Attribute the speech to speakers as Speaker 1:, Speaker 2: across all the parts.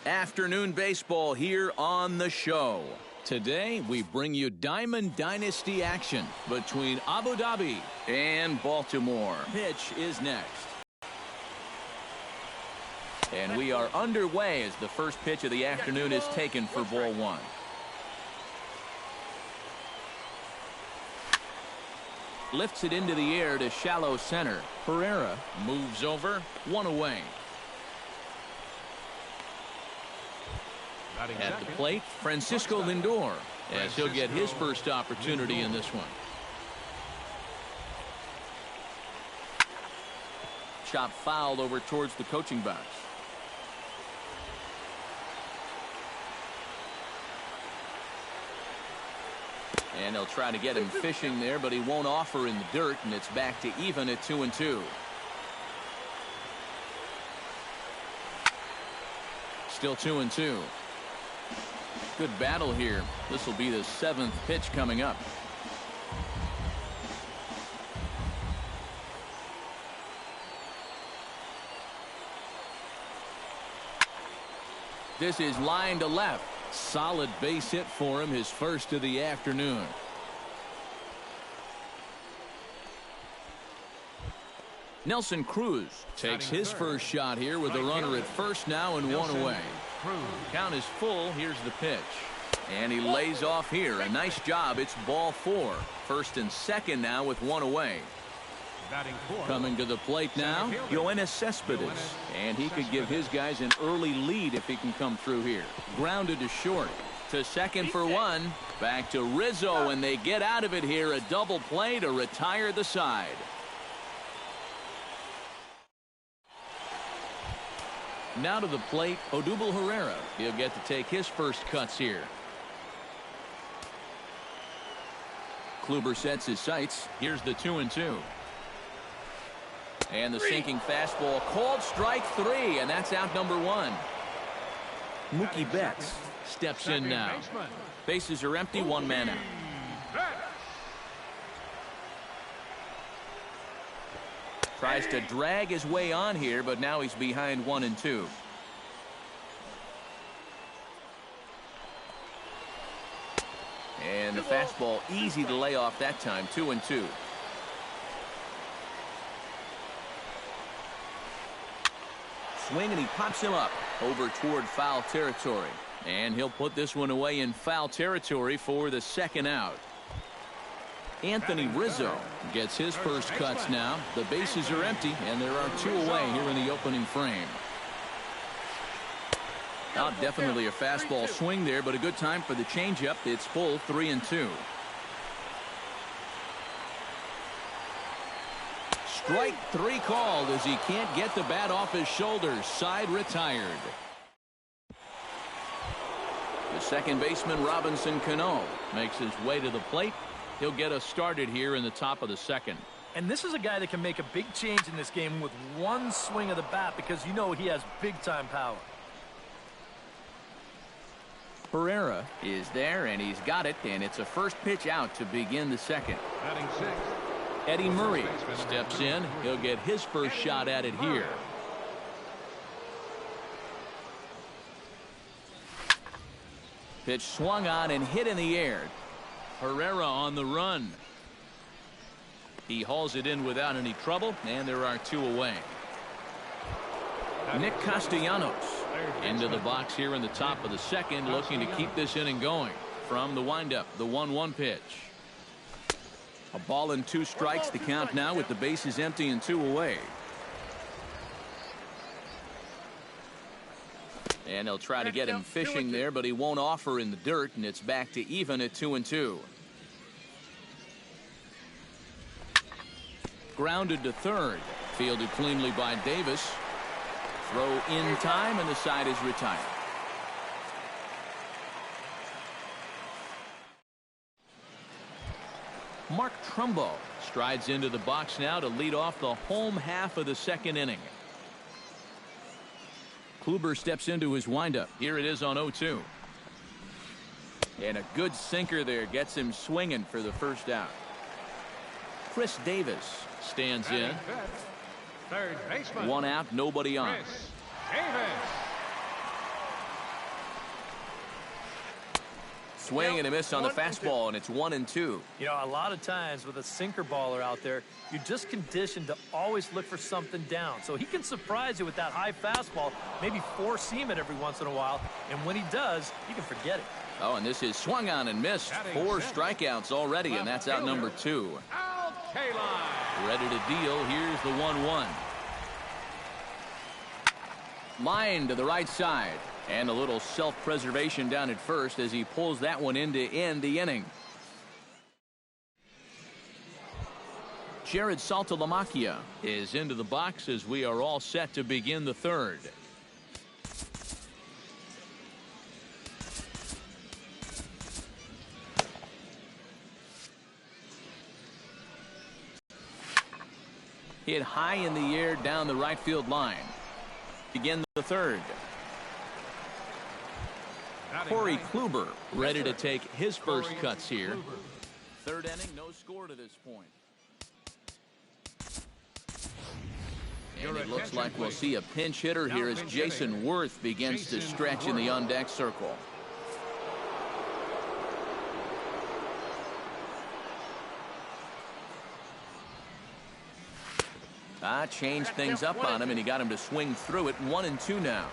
Speaker 1: Afternoon baseball here on the show. Today, we bring you Diamond Dynasty action between Abu Dhabi and Baltimore. Pitch is next. And we are underway as the first pitch of the afternoon is taken for ball one. Lifts it into the air to shallow center. Pereira moves over, one away. At the plate, Francisco Lindor, as he'll get his first opportunity in this one. Chop fouled over towards the coaching box. And they'll try to get him fishing there, but he won't offer in the dirt, and it's back to even at 2-2. Still 2-2. Good battle here. This will be the 7th pitch coming up. This is line to left. Solid base hit for him, his first of the afternoon. Nelson Cruz takes his first shot here with a runner at first now and one away. Count is full. Here's the pitch. And he lays off here. A nice job. It's ball 4. First and second now with one away. Coming to the plate now, Yoenis Cespedes. And he could give his guys an early lead if he can come through here. Grounded to short. To second for one. Back to Rizzo, and they get out of it here. A double play to retire the side. Now to the plate, Odubel Herrera. He'll get to take his first cuts here. Kluber sets his sights. Here's the 2-2. And the sinking fastball called strike 3, and that's out number 1. Mookie Betts steps in now. Bases are empty, one man out. Tries to drag his way on here, but now he's behind 1-2. And the fastball easy to lay off that time, 2-2. Swing, and he pops him up over toward foul territory. And he'll put this one away in foul territory for the second out. Anthony Rizzo gets his first cuts now. The bases are empty, and there are 2 away here in the opening frame. Not definitely a fastball swing there, but a good time for the changeup. It's full, 3-2. Strike 3 called as he can't get the bat off his shoulders. Side retired. The second baseman, Robinson Cano, makes his way to the plate. He'll get us started here in the top of the second.
Speaker 2: And this is a guy that can make a big change in this game with one swing of the bat, because you know he has big-time power.
Speaker 1: Pereira is there, and he's got it, and it's a first pitch out to begin the second. Eddie Murray steps in. He'll get his first shot at it here. Pitch swung on and hit in the air. Herrera on the run. He hauls it in without any trouble, and there are 2 away. Nick Castellanos into the box here in the top of the second, looking to keep this inning going. From the windup, the 1-1 pitch. A ball and 2 strikes to count now with the bases empty and 2 away. And they'll try to get him fishing there, but he won't offer in the dirt, and it's back to even at 2-2. Grounded to third. Fielded cleanly by Davis. Throw in time, and the side is retired. Mark Trumbo strides into the box now to lead off the home half of the second inning. Kluber steps into his windup. Here it is on 0-2. And a good sinker there gets him swinging for the first out. Chris Davis stands in.
Speaker 3: Third baseman.
Speaker 1: One out, nobody on. Swing and a miss on the fastball, and it's 1-2.
Speaker 2: You know, a lot of times with a sinker baller out there, you're just conditioned to always look for something down. So he can surprise you with that high fastball, maybe four-seam it every once in a while, and when he does, you can forget it.
Speaker 1: Oh, and this is swung on and missed. 4 strikeouts already, and that's out number 2. Ready to deal. Here's the 1-1. Line to the right side. And a little self-preservation down at first as he pulls that one in to end the inning. Jared Saltalamacchia is into the box as we are all set to begin the third. Hit high in the air down the right field line. Begin the third. Corey Kluber ready to take his first cuts here. Third inning, no score to this point. And it looks like we'll see a pinch hitter here as Jason Worth begins to stretch in the on-deck circle. Changed things up on him, and he got him to swing through it. 1-2 now.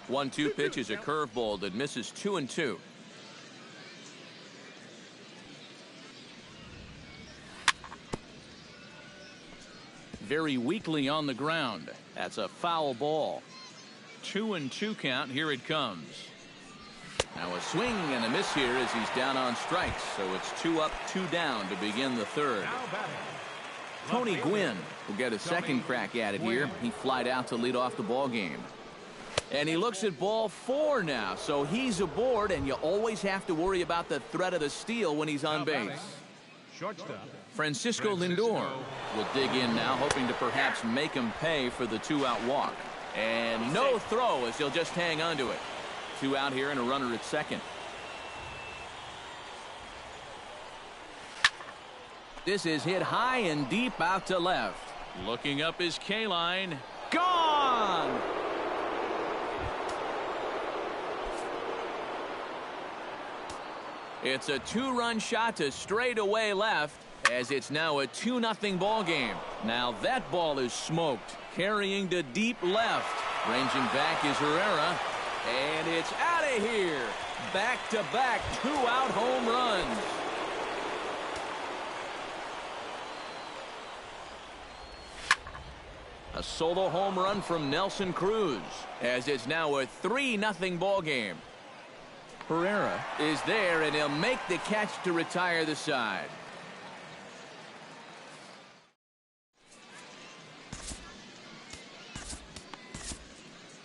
Speaker 1: 1-2 pitch is a curveball that misses 2-2. Very weakly on the ground. That's a foul ball. 2-2 count. Here it comes. Now a swing and a miss here as he's down on strikes. So it's 2 up, 2 down to begin the third. Tony Gwynn will get a second crack at it here. He flied out to lead off the ball game. And he looks at ball 4 now. So he's aboard, and you always have to worry about the threat of the steal when he's on base. Francisco Lindor will dig in now, hoping to perhaps make him pay for the 2-out walk. And no throw as he'll just hang on to it. 2 out here and a runner at second. This is hit high and deep out to left. Looking up is K-line. Gone! It's a 2-run shot to straightaway left as it's now a 2-0 ball game. Now that ball is smoked, carrying to deep left. Ranging back is Herrera, and it's out of here. Back-to-back 2-out home runs. A solo home run from Nelson Cruz as it's now a 3-0 ball game. Herrera is there, and he'll make the catch to retire the side.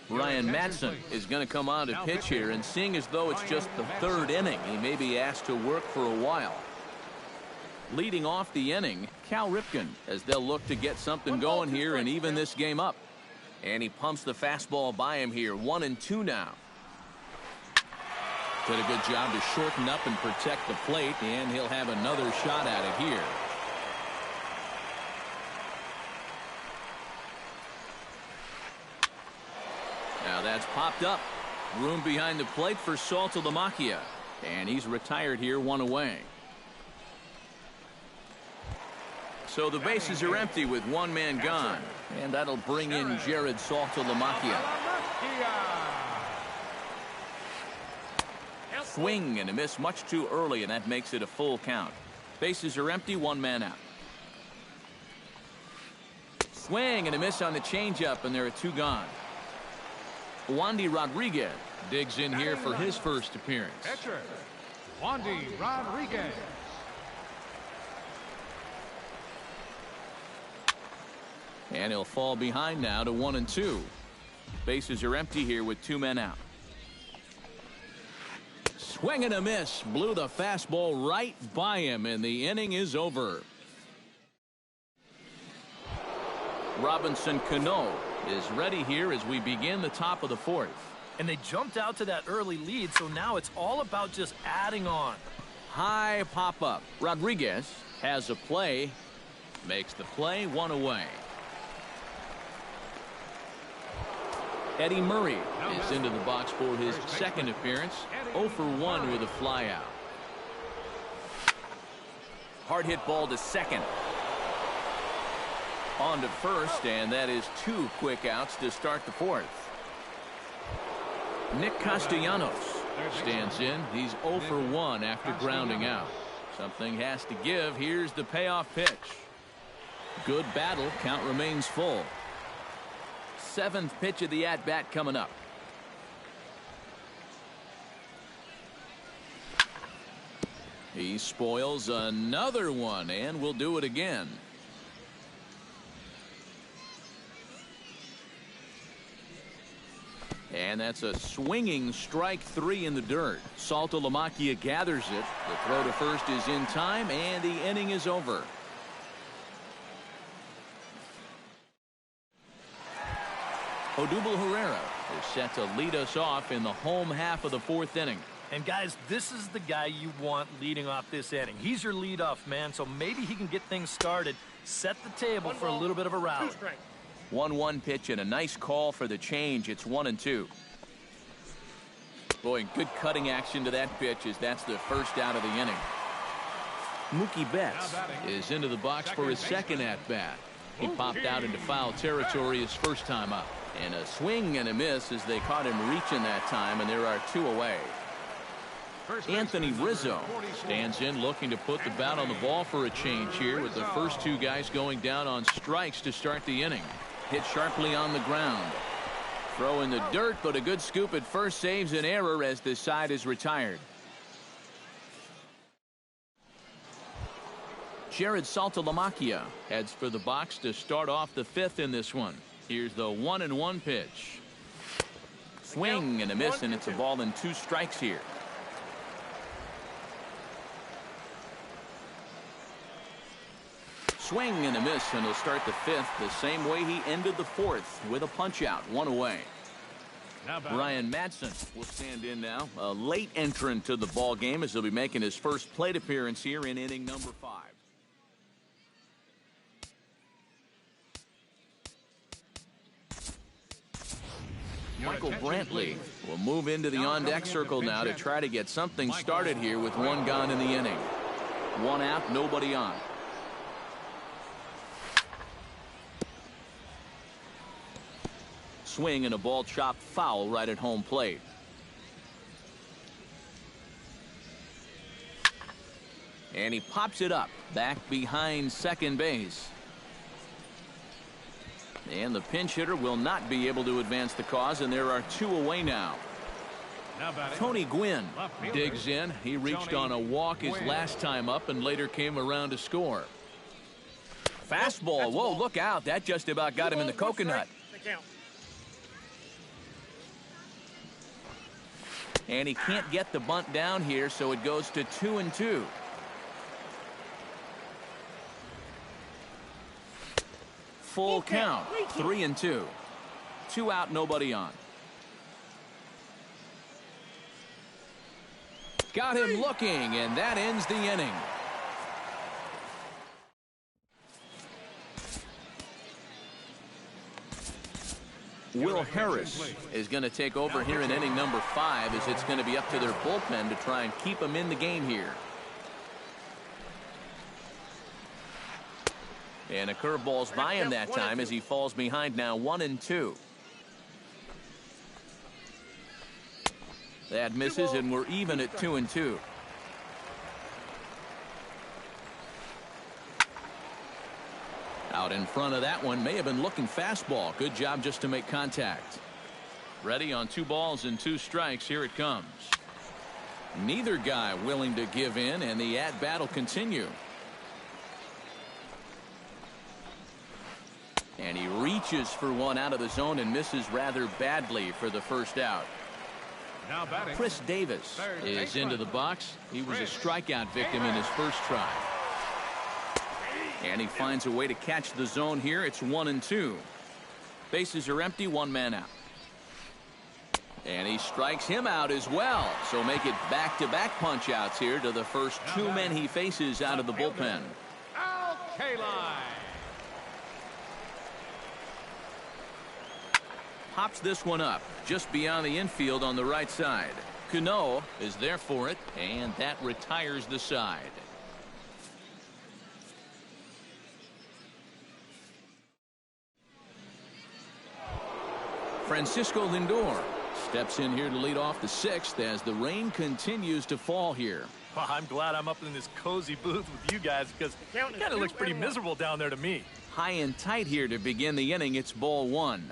Speaker 1: Ryan Madson is going to come on to pitch here, and seeing as though it's just the third inning, he may be asked to work for a while. Leading off the inning, Cal Ripken, as they'll look to get something going here and even this game up. And he pumps the fastball by him here. 1-2 now. Did a good job to shorten up and protect the plate, and he'll have another shot at it here. Now that's popped up. Room behind the plate for Saltalamacchia. And he's retired here, 1 away. So the bases are empty with 1 man gone. And that'll bring in Jared Saltalamacchia. Swing and a miss much too early, and that makes it a full count. Bases are empty, 1 man out. Swing and a miss on the changeup, and there are 2 gone. Wandy Rodriguez digs in here for his first appearance.
Speaker 3: Catcher, Wandy Rodriguez.
Speaker 1: And he'll fall behind now to 1-2. Bases are empty here with 2 men out. Swing and a miss. Blew the fastball right by him, and the inning is over. Robinson Cano is ready here as we begin the top of the 4th.
Speaker 2: And they jumped out to that early lead, so now it's all about just adding on.
Speaker 1: High pop-up. Rodriguez has a play. Makes the play, 1 away. Eddie Murray is into the box for his second appearance. 0 for 1 with a flyout. Hard hit ball to second. On to first, and that is 2 quick outs to start the fourth. Nick Castellanos stands in. He's 0 for 1 after grounding out. Something has to give. Here's the payoff pitch. Good battle. Count remains full. 7th pitch of the at-bat coming up. He spoils another one, and will do it again. And that's a swinging strike 3 in the dirt. Saltalamacchia gathers it. The throw to first is in time, and the inning is over. Odubel Herrera is set to lead us off in the home half of the 4th inning.
Speaker 2: And guys, this is the guy you want leading off this inning. He's your leadoff man, so maybe he can get things started, set the table for a little bit of a rally.
Speaker 1: 1-1 pitch and a nice call for the change. It's 1-2. Boy, good cutting action to that pitch as that's the first out of the inning. Mookie Betts is into the box for his second at-bat. He popped out into foul territory his first time up. And a swing and a miss as they caught him reaching that time, and there are 2 away. Anthony Rizzo stands in looking to put the bat on the ball for a change here with the first 2 guys going down on strikes to start the inning. Hit sharply on the ground. Throw in the dirt, but a good scoop at first saves an error as the side is retired. Jared Saltalamacchia heads for the box to start off the 5th in this one. Here's the 1-1 pitch. Swing and a miss, and it's a ball and 2 strikes here. Swing and a miss, and he'll start the 5th the same way he ended the 4th with a punch out, 1 away. Brian Madsen will stand in now, a late entrant to the ball game as he'll be making his first plate appearance here in inning number 5. Michael Brantley will move into the on-deck circle now to try to get something started here with 1 gone in the inning. 1 out, nobody on. Swing and a ball chopped foul right at home plate. And he pops it up back behind second base. And the pinch hitter will not be able to advance the cause, and there are 2 away now. Tony Gwynn digs in. He reached on a walk his last time up and later came around to score. Fastball. Whoa, look out. That just about got him in the coconut. And he can't get the bunt down here, so it goes to 2-2. Full count, 3-2. 2 out, nobody on. Got him looking, and that ends the inning. Will Harris is going to take over here in inning number 5 as it's going to be up to their bullpen to try and keep them in the game here. And a curveball's by him that time as he falls behind now 1-2. That misses, and we're even at 2-2. Out in front of that one, may have been looking fastball. Good job just to make contact. Ready on 2 balls and 2 strikes. Here it comes. Neither guy willing to give in, and the at-bat will continue. And he reaches for one out of the zone and misses rather badly for the first out. Chris Davis is into the box. He was a strikeout victim in his first try. And he finds a way to catch the zone here. It's 1-2. Bases are empty, 1 man out. And he strikes him out as well. So make it back-to-back punch outs here to the first 2 men he faces out of the bullpen. pops this one up just beyond the infield on the right side. Cano is there for it, and that retires the side. Francisco Lindor steps in here to lead off the sixth as the rain continues to fall here.
Speaker 2: Well, I'm glad I'm up in this cozy booth with you guys because it kind of looks pretty miserable down there to me.
Speaker 1: High and tight here to begin the inning. It's ball one.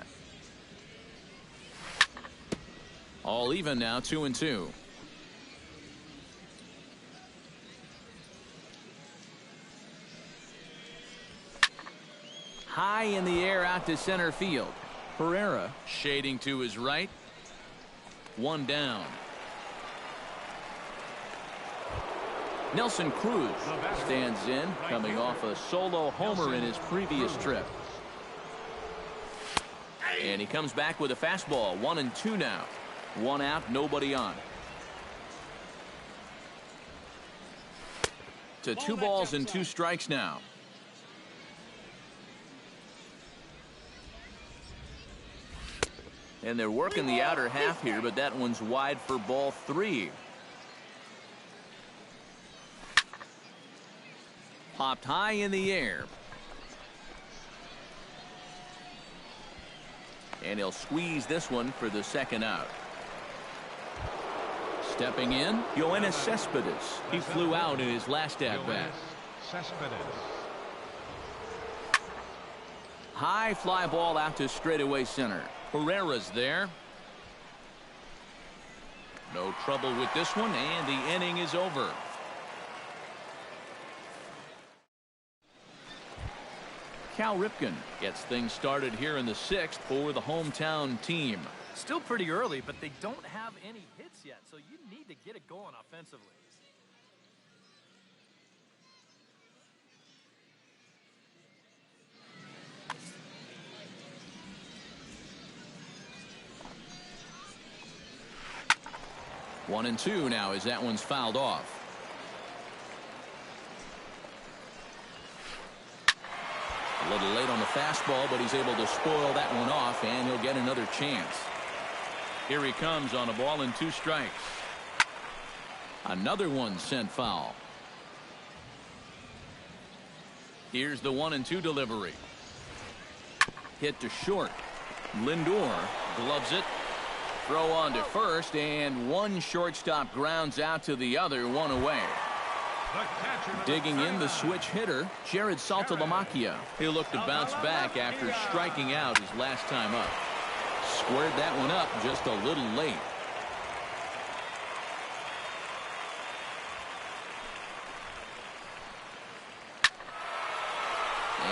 Speaker 1: All even now, 2-2. High in the air out to center field. Herrera shading to his right. One down. Nelson Cruz stands in, coming off a solo homer in his previous trip. And he comes back with a fastball. 1-2 now. One out, nobody on. To 2 balls and 2 strikes now. And they're working the outer half here, but that one's wide for ball 3. Popped high in the air. And he'll squeeze this one for the second out. Stepping in, Yoenis Cespedes. He flew out in his last at-bat. High fly ball out to straightaway center. Herrera's there. No trouble with this one, and the inning is over. Cal Ripken gets things started here in the 6th for the hometown team.
Speaker 2: Still pretty early, but they don't have any hits yet, so you need to get it going offensively.
Speaker 1: One and two now as that one's fouled off. A little late on the fastball, but he's able to spoil that one off, and he'll get another chance. Here he comes on a ball and 2 strikes. Another one sent foul. Here's the 1-2 delivery. Hit to short. Lindor gloves it. Throw on to first, and one shortstop grounds out to the other, one away. Digging in the switch hitter, Jared Saltalamacchia. He'll look to bounce back after striking out his last time up. Squared that one up just a little late.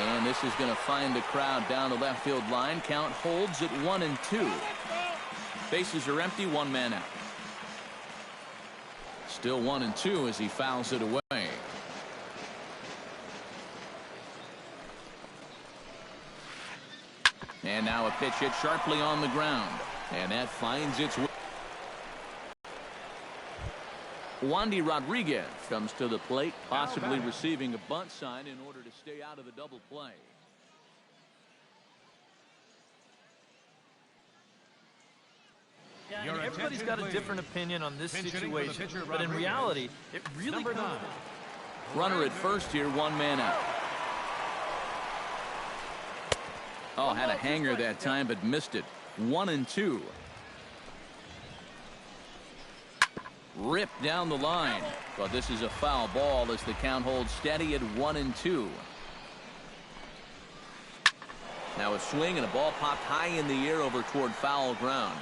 Speaker 1: And this is going to find the crowd down the left field line. Count holds at 1-2. Bases are empty, 1 man out. Still 1-2 as he fouls it away. And now a pitch hit sharply on the ground. And that finds its way. Wandy Rodriguez comes to the plate, possibly receiving a bunt sign in order to stay out of the double play.
Speaker 2: Yeah, and everybody's got a different opinion on this situation, but in reality, it really could.
Speaker 1: Runner at first here, 1 man out. Oh, had a hanger that time, but missed it. 1-2. Ripped down the line, but this is a foul ball as the count holds steady at 1-2. Now a swing and a ball popped high in the air over toward foul ground.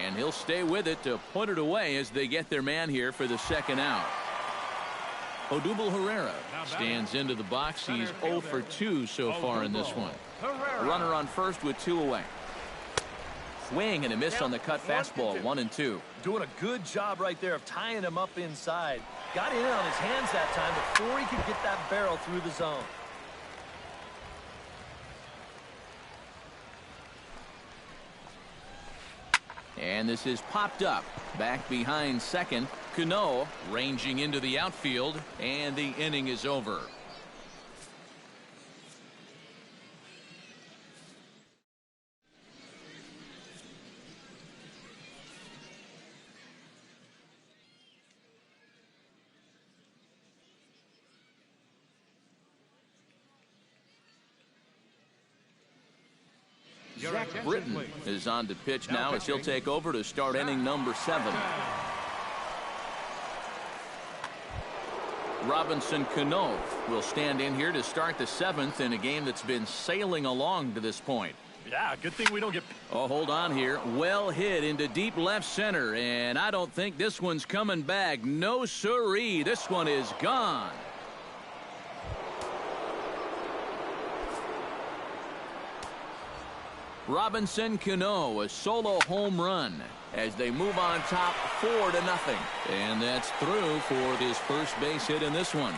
Speaker 1: And he'll stay with it to put it away as they get their man here for the second out. Odubel Herrera stands into the box. He's 0 for 2 so far in this one. Runner on first with 2 away. Swing and a miss on the cut fastball, 1-2.
Speaker 2: Doing a good job right there of tying him up inside. Got in on his hands that time before he could get that barrel through the zone.
Speaker 1: And this is popped up back behind second. Cano ranging into the outfield, and the inning is over. Zach Britton is on to pitch now as he'll take over to start inning number 7. Robinson Cano will stand in here to start the 7th in a game that's been sailing along to this point.
Speaker 2: Yeah, good thing we don't get...
Speaker 1: Oh, hold on here. Well hit into deep left center, and I don't think this one's coming back. No siree. This one is gone. Robinson Cano, a solo home run as they move on top 4-0. And that's through for his first base hit in this one.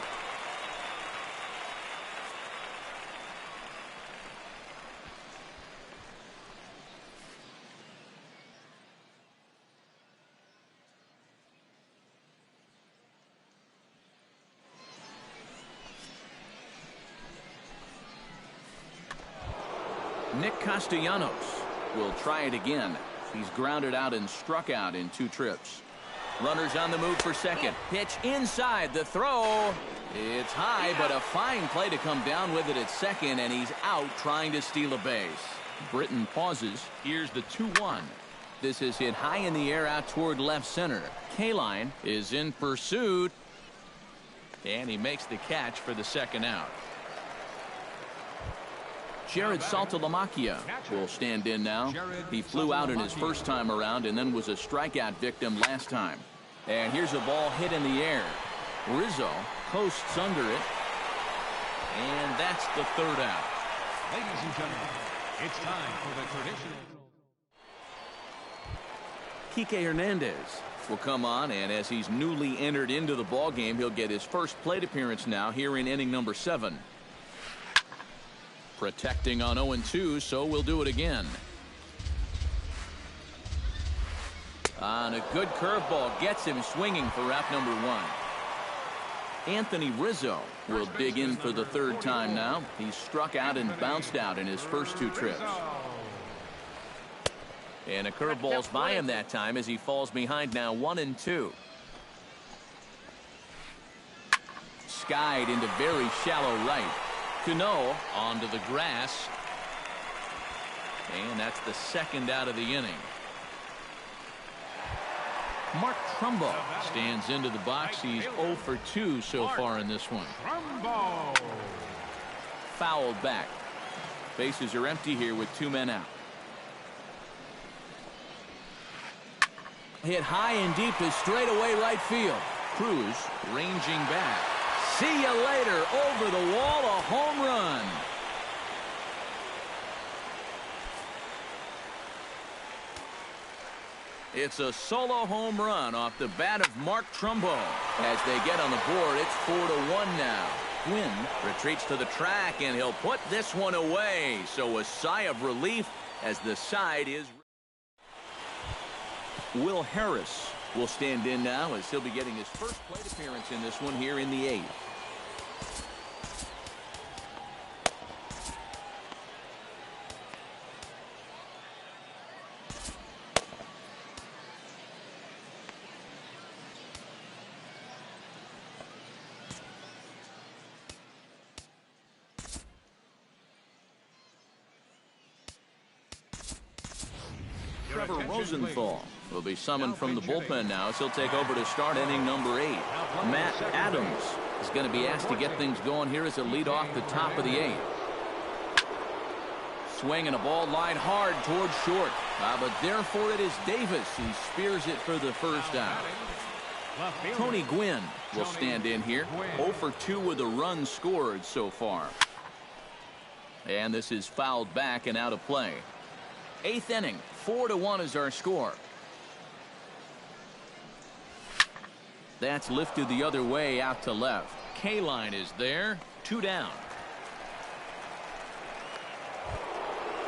Speaker 1: Nick Castellanos will try it again. He's grounded out and struck out in 2 trips. Runners on the move for second. Pitch inside. The throw. It's high, but a fine play to come down with it at second, and he's out trying to steal a base. Britton pauses. Here's the 2-1. This is hit high in the air out toward left center. Kaline is in pursuit, and he makes the catch for the second out. Jared Saltalamacchia will stand in now. He flew out in his first time around and then was a strikeout victim last time. And here's a ball hit in the air. Rizzo coasts under it. And that's the 3rd out.
Speaker 3: Ladies and gentlemen, it's time for the traditional.
Speaker 1: Kike Hernandez will come on, and as he's newly entered into the ballgame, he'll get his first plate appearance now here in inning number 7. Protecting on 0-2, so we'll do it again. On a good curveball, gets him swinging for out number 1. Anthony Rizzo will dig in for the 3rd time now. He's struck out and bounced out in his first 2 trips. And a curveball's by him that time as he falls behind now 1-2. Skied into very shallow right. Cano onto the grass. And that's the 2nd out of the inning. Mark Trumbo stands into the box. He's 0 for 2 so far in this one. Fouled back. Bases are empty here with 2 men out. Hit high and deep to straightaway right field. Cruz ranging back. See you later. Over the wall, a home run. It's a solo home run off the bat of Mark Trumbo. As they get on the board, it's 4-1 now. Gwynn retreats to the track, and he'll put this one away. So a sigh of relief as the side is... Will Harris will stand in now as he'll be getting his first plate appearance in this one here in the 8th. Trevor Rosenthal will be summoned from the bullpen now as he'll take over to start inning number 8. Matt Adams is going to be asked to get things going here as a lead off the top of the 8th. Swinging a ball line hard towards short. But therefore it is Davis who spears it for the first out. Tony Gwynn will stand in here. 0 for 2 with a run scored so far. And this is fouled back and out of play. 8th inning, 4-1 is our score. That's lifted the other way out to left. Kaline is there. 2 down.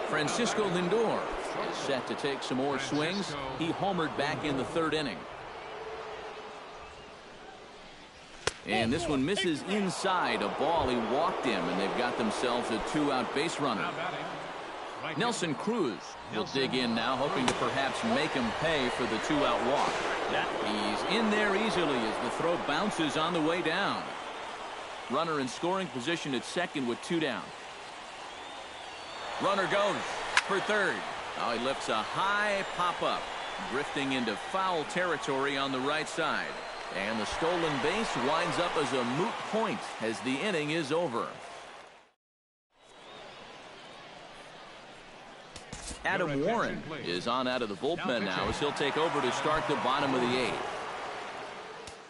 Speaker 1: Francisco Lindor is set to take some more swings. He homered back in the 3rd inning. And this one misses inside. A ball he walked him, and they've got themselves a 2-out base runner. Nelson Cruz will dig in now, hoping to perhaps make him pay for the 2-out walk. He's in there easily as the throw bounces on the way down. Runner in scoring position at second with 2 down. Runner goes. for third. Oh, he lifts a high pop-up, drifting into foul territory on the right side. And the stolen base winds up as a moot point as the inning is over. Adam Warren is on out of the bullpen now as he'll take over to start the bottom of the eighth.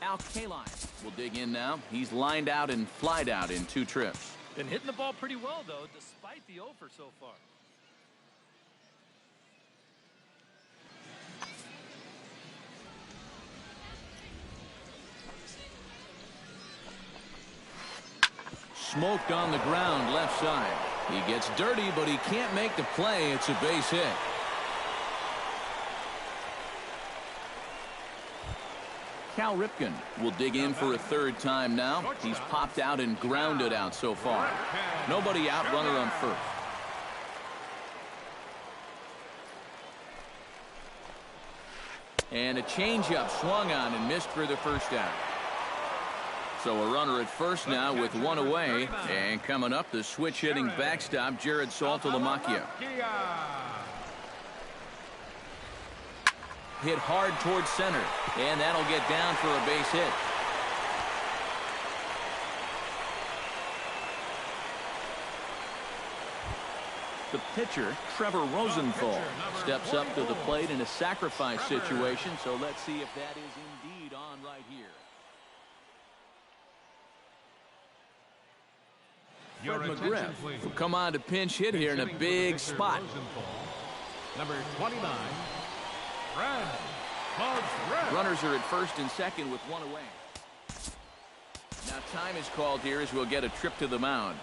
Speaker 1: Al Kaline will dig in now. He's lined out and flied out in 2 trips.
Speaker 2: Been hitting the ball pretty well, though, despite the offer so far.
Speaker 1: Smoked on the ground left side. He gets dirty, but he can't make the play. It's a base hit. Cal Ripken will dig in for a 3rd time now. He's popped out and grounded out so far. Nobody out, runner on first. And a changeup swung on and missed for the first out. So a runner at first now with 1 away. And coming up, the switch-hitting backstop, Jared Saltalamacchia. Hit hard towards center. And that'll get down for a base hit. The pitcher, Trevor Rosenthal, steps up to the plate in a sacrifice situation. So let's see if that is indeed on right here. Fred McGriff will come on to pinch hit here in a big spot.
Speaker 3: Number 29, Fred.
Speaker 1: Runners are at first and second with 1 away. Now time is called here as we'll get a trip to the mound.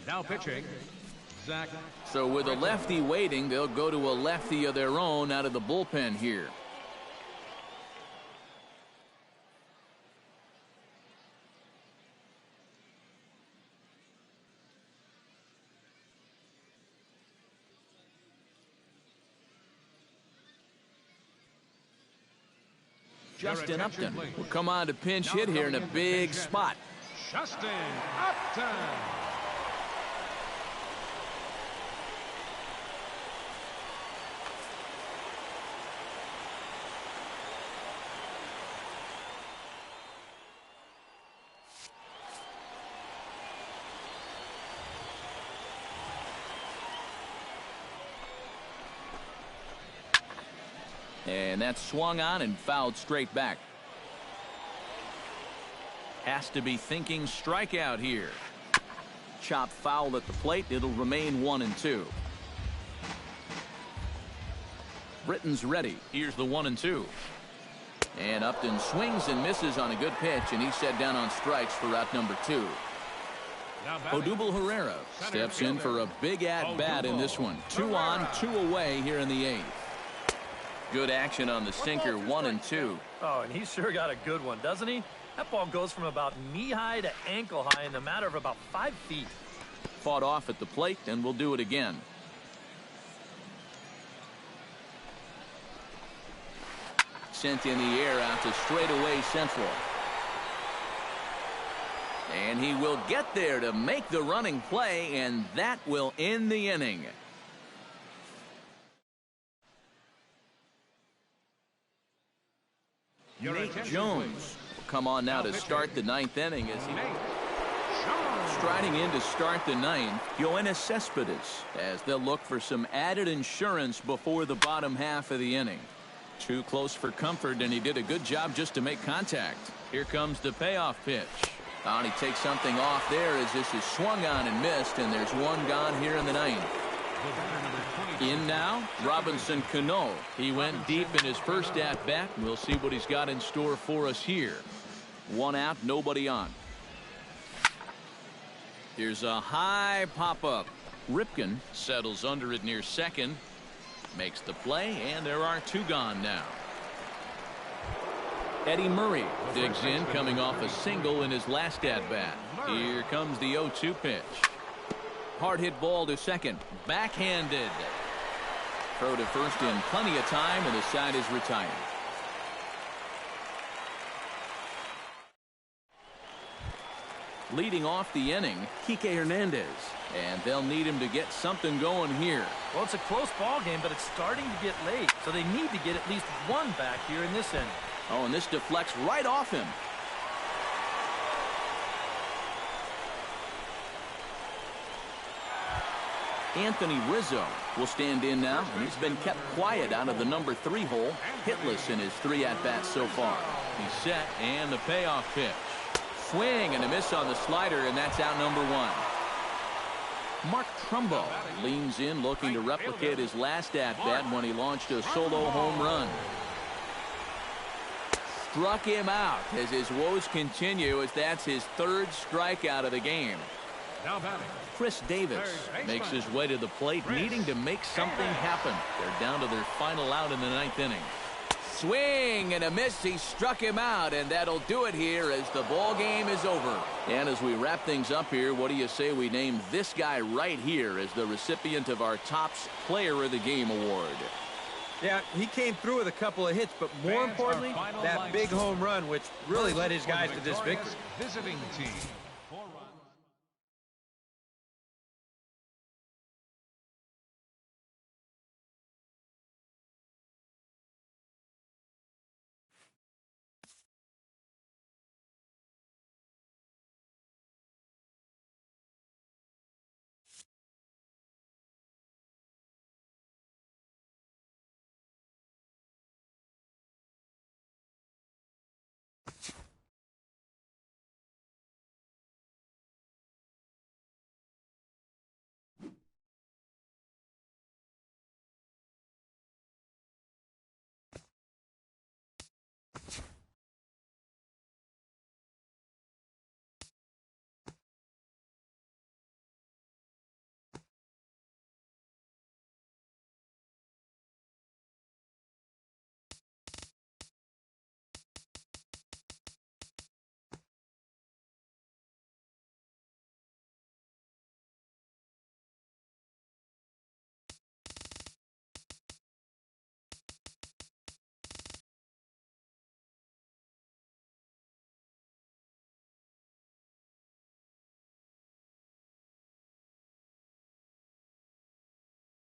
Speaker 3: Now pitching, Zach.
Speaker 1: So with a lefty waiting, they'll go to a lefty of their own out of the bullpen here. Justin Upton will come on to pinch hit here in a big spot.
Speaker 3: Justin Upton.
Speaker 1: And that's swung on and fouled straight back. Has to be thinking strikeout here. Chop foul at the plate. It'll remain 1-2. Britton's ready. Here's the 1-2. And Upton swings and misses on a good pitch, and he's set down on strikes for out number 2. Odubel Herrera steps in for a big at-bat in this one. 2 on, 2 away here in the 8th. Good action on the sinker, 1-2.
Speaker 2: Oh, and he's sure got a good one, doesn't he? That ball goes from about knee-high to ankle-high in the matter of about 5 feet.
Speaker 1: Fought off at the plate, and we'll do it again. Sent in the air out to straightaway central. And he will get there to make the running play, and that will end the inning. Nate Jones will come on now to start the 9th inning as he striding in to start the 9th. Yoenis Cespedes, as they'll look for some added insurance before the bottom half of the inning. Too close for comfort, and he did a good job just to make contact. Here comes the payoff pitch. Oh, and he takes something off there as this is swung on and missed, and there's 1 gone here in the 9th. In now, Robinson Cano. He went deep in his first at-bat. We'll see what he's got in store for us here. 1 out, nobody on. Here's a high pop-up. Ripken settles under it near second. Makes the play, and there are 2 gone now. Eddie Murray digs in, coming off a single in his last at-bat. Here comes the 0-2 pitch. Hard hit ball to second. Backhanded. Throw to first in plenty of time, and the side is retired. leading off the inning, Kike Hernandez. And they'll need him to get something going here.
Speaker 2: Well, it's a close ball game, but it's starting to get late, so they need to get at least one back here in this inning.
Speaker 1: Oh, and this deflects right off him. Anthony Rizzo will stand in now, and he's been kept quiet out of the number 3 hole, hitless in his 3 at-bats so far. He's set, and the payoff pitch. Swing and a miss on the slider, and that's out number 1. Mark Trumbo leans in, looking to replicate his last at-bat when he launched a solo home run. Struck him out as his woes continue, as that's his 3rd strikeout of the game.
Speaker 3: Now batting,
Speaker 1: Chris Davis makes his way to the plate, needing to make something happen. They're down to their final out in the 9th inning. Swing and a miss. He struck him out, and that'll do it here as the ball game is over. And as we wrap things up here, what do you say we name this guy right here as the recipient of our Topps Player of the Game award?
Speaker 4: Yeah, he came through with a couple of hits, but more importantly, that big home run, which really led his guys to this victory.
Speaker 3: Visiting team.